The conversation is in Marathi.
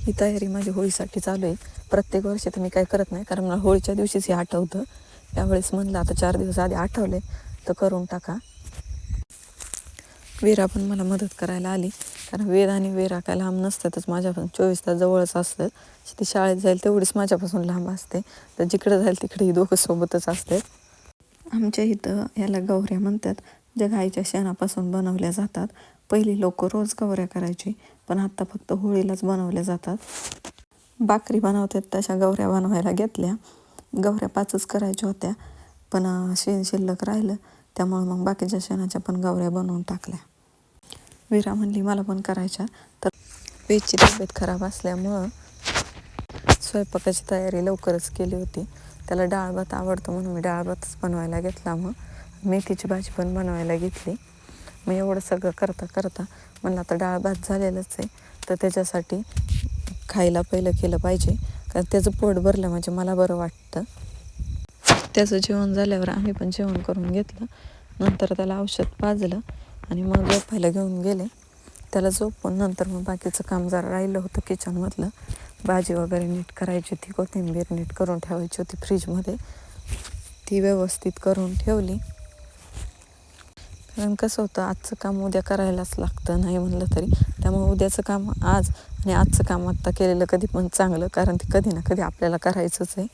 ही तयारी माझी होळीसाठी चालू आहे. प्रत्येक वर्षी तर मी काय करत नाही, कारण मला होळीच्या दिवशीच हे आठवतं. त्यावेळेस म्हणलं आता 4 दिवस आधी आठवले तर करून टाका. वीरा पण मला मदत करायला आली, कारण वेद आणि वीरा काय लांब नसतातच, माझ्यापासून 24 तास जवळच असतात. ती शाळेत जाईल तेवढीच माझ्यापासून लांब असते, तर जिकडे जाईल तिकडे ही दोघं सोबतच असते. आमच्या इथं याला गौऱ्या म्हणतात, ज्या गाईच्या शेणापासून बनवल्या जातात. पहिली लोक रोज गौऱ्या करायची, पण आता फक्त होळीलाच बनवल्या जातात. भाकरी बनवतात तशा गौऱ्या बनवायला घेतल्या. गौऱ्या 5च करायच्या होत्या, पण शिल्लक राहिलं, त्यामुळे मग बाकीच्या शेणाच्या पण गौऱ्या बनवून टाकल्या. वीरा म्हणली मला पण करायच्या, तर वेदची तब्येत खराब असल्यामुळं स्वयंपाकाची तयारी लवकरच केली होती. त्याला डाळ भात आवडतं म्हणून मी डाळ भातच बनवायला घेतला. मग मेथीची भाजी पण बनवायला घेतली. मग एवढं सगळं करता करता म्हणलं आता डाळ भात झालेलंच आहे, तर त्याच्यासाठी खायला पहिलं केलं पाहिजे, कारण त्याचं पोट भरलं म्हणजे मला बरं वाटतं. त्याचं जेवण झाल्यावर आम्ही पण जेवण करून घेतलं. नंतर त्याला औषध पाजलं आणि मग झोपायला घेऊन गेले. त्याला झोपून नंतर मग बाकीचं काम जरा राहिलं होतं किचनमधलं. भाजी वगैरे नीट करायची होती, कोथिंबीर नीट करून ठेवायची होती फ्रीजमध्ये, ती व्यवस्थित करून ठेवली. कारण कसं होतं, आजचं काम उद्या करायलाच लागतं नाही म्हणलं तरी. त्यामुळे उद्याचं काम आज आणि आजचं काम आत्ता केलेलं कधी पण चांगलं, कारण ते कधी ना कधी आपल्याला करायचंच आहे.